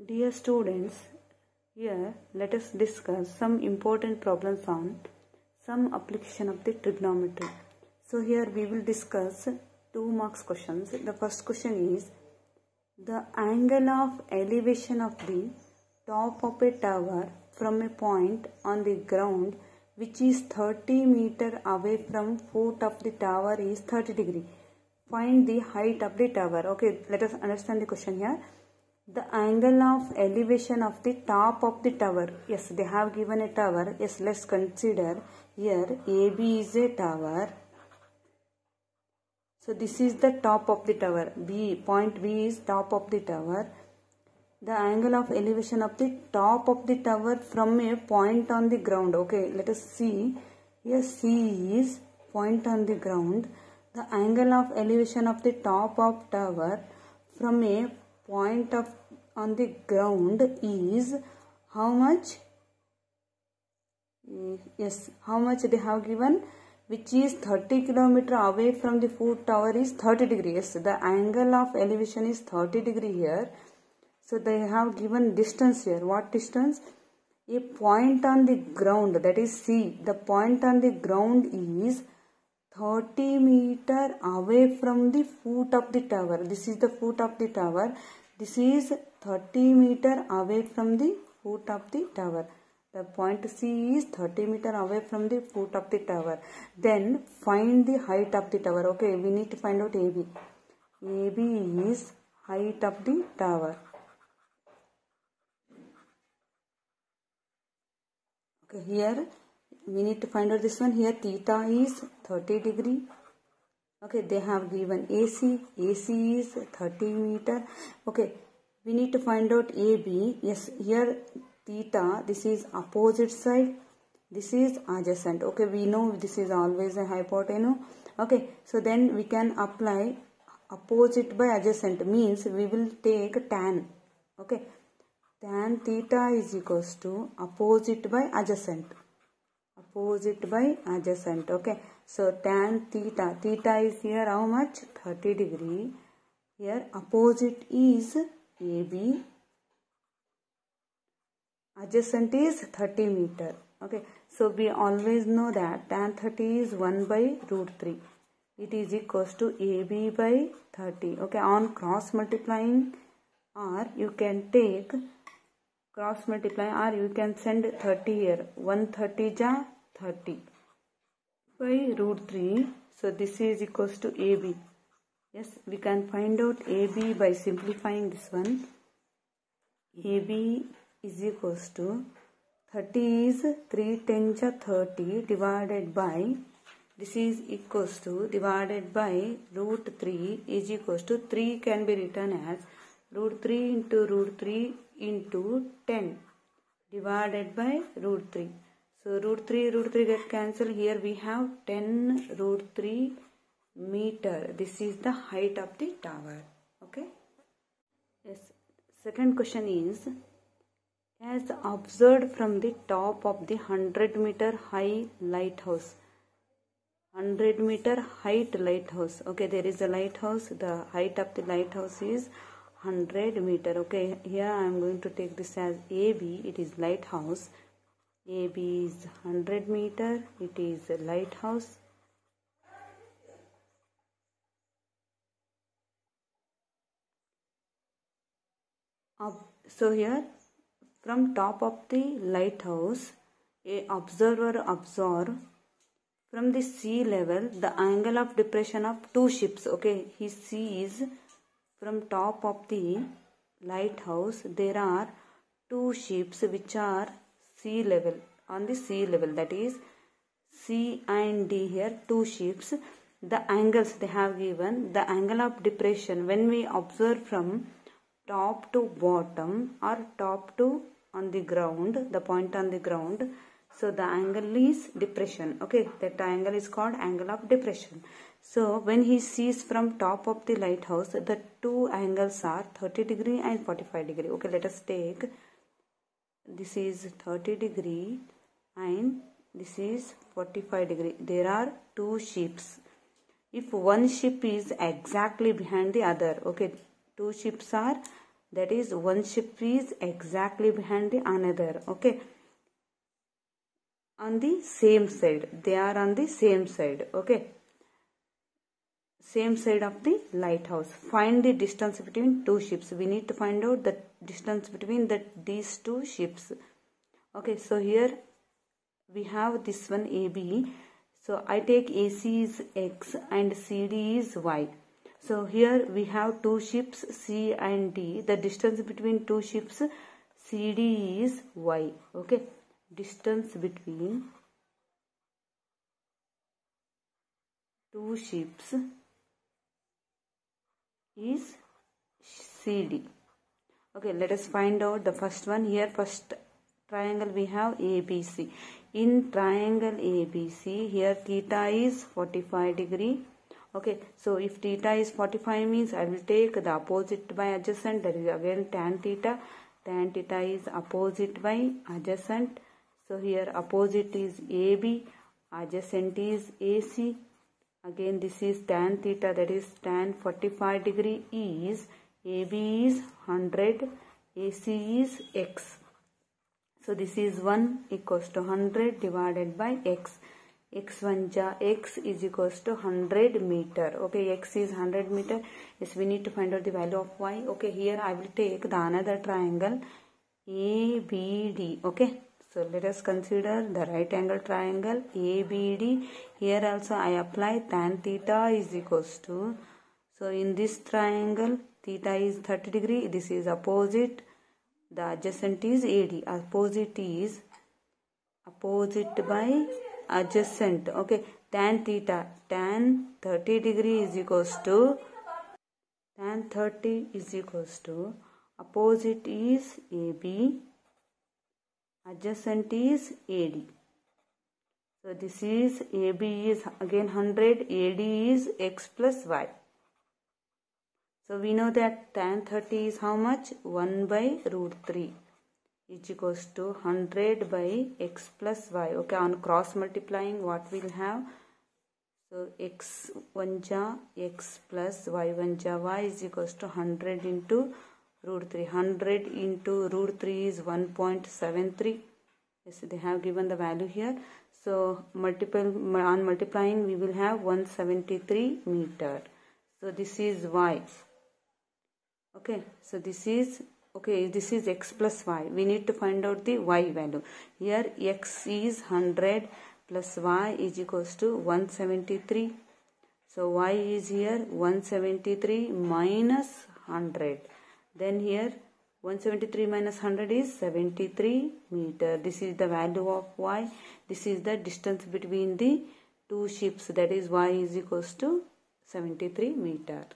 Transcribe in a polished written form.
Dear students, here let us discuss some important problems on some application of the trigonometry. So here we will discuss 2 marks questions. The first question is the angle of elevation of the top of a tower from a point on the ground which is 30 meter away from foot of the tower is 30 degree. Find the height of the tower. Okay, let us understand the question here. The angle of elevation of the top of the tower. Yes, they have given a tower. Yes, let's consider here AB is a tower. So this is the top of the tower. Point B is top of the tower. The angle of elevation of the top of the tower from a point on the ground. Okay, let us see. Here C is point on the ground. The angle of elevation of the top of tower from a point on the ground is how much? Yes, how much they have given? Which is 30 km away from the foot tower is 30 degrees. Yes, the angle of elevation is 30 degree here. So they have given distance here. What distance? A point on the ground, that is C. The point on the ground is 30 meter away from the foot of the tower. This is the foot of the tower. This is 30 meter away from the foot of the tower. The point C is 30 meter away from the foot of the tower. Then find the height of the tower. Okay, we need to find out AB. AB is height of the tower. Okay, here we need to find out this one. Here theta is 30 degree. Okay, they have given AC. AC is 30 meter. Okay, we need to find out AB. Yes, here theta, this is opposite side. This is adjacent. Okay, we know this is always a hypotenuse. Okay, so then we can apply opposite by adjacent, means we will take tan. Okay, tan theta is equals to opposite by adjacent. Opposite by adjacent. Okay, so tan theta, theta is here how much? 30 degree. Here opposite is AB, adjacent is 30 meter. Okay, so we always know that tan 30 is 1 by root 3. It is equals to AB by 30. Okay, on cross multiplying, or you can take cross multiply, or you can send 30 here. 130 ja 30 by root 3. So this is equals to AB. Yes, we can find out AB by simplifying this one. AB is equals to 30 is 3 10 ja 30 divided by, this is equals to divided by root 3 is equals to 3 can be written as root 3 into root 3 into 10 divided by root 3. So root 3 get cancelled. Here we have 10 root 3 meter. This is the height of the tower. Okay. Yes. Second question is, as observed from the top of the 100 meter high lighthouse. 100 meter height lighthouse. Okay, there is a lighthouse. The height of the lighthouse is 100 meter. Okay, here I am going to take this as AB. It is lighthouse. AB is 100 meter. It is a lighthouse. So here from top of the lighthouse, a observer observe from the sea level the angle of depression of 2 ships. Okay, he sees from top of the lighthouse there are 2 ships which are sea level, on the sea level, that is C and D. Here 2 ships. The angles they have given, the angle of depression when we observe from top to bottom or top to on the ground, the point on the ground. So the angle is depression. Okay, that angle is called angle of depression. So when he sees from top of the lighthouse, the 2 angles are 30 degree and 45 degree. Okay, let us take, this is 30 degree and this is 45 degree. There are 2 ships. If one ship is exactly behind the other, okay, 2 ships are that is one ship is exactly behind the another. Okay, on the same side, they are on the same side. Okay, same side of the lighthouse. Find the distance between two ships. We need to find out the distance between these two ships. Okay, so here we have this one AB. So I take AC is X and CD is Y. So here we have two ships C and D. The distance between two ships CD is Y. Okay, distance between two ships is CD. Okay, let us find out the first one. Here first triangle we have ABC. In triangle ABC, here theta is 45 degree. Okay, so if theta is 45 means I will take the opposite by adjacent, that is again tan theta. Tan theta is opposite by adjacent. So here opposite is AB, adjacent is AC. Again this is tan theta, that is tan 45 degree is AB is 100, AC is X. So this is 1 equals to 100 divided by X. X1 ja X is equals to 100 meter. Okay, X is 100 meter. Yes, we need to find out the value of Y. Okay, here I will take the another triangle ABD. Okay, so let us consider the right angle triangle ABD. Here also I apply tan theta is equals to, so in this triangle theta is 30 degree. This is opposite. The adjacent is AD. Opposite is opposite by adjacent. Okay, tan theta, tan 30 degree is equals to, tan 30 is equals to, opposite is AB, adjacent is AD. So this is AB is again 100, AD is X plus Y. So we know that tan 30 is how much? 1 by root 3 is equals to 100 by X plus Y. Okay, on cross multiplying what we'll have? So X1 ja X plus Y1 ja Y is equals to 100 into root 3. 100 into root 3 is 1.73. Yes, they have given the value here. So on multiplying we will have 173 meter. So this is Y. Okay, so this is X plus Y. We need to find out the Y value. Here X is 100 plus Y is equals to 173. So Y is here 173 minus 100. Then here 173 minus 100 is 73 meter. This is the value of Y. This is the distance between the two ships, that is Y is equals to 73 meter.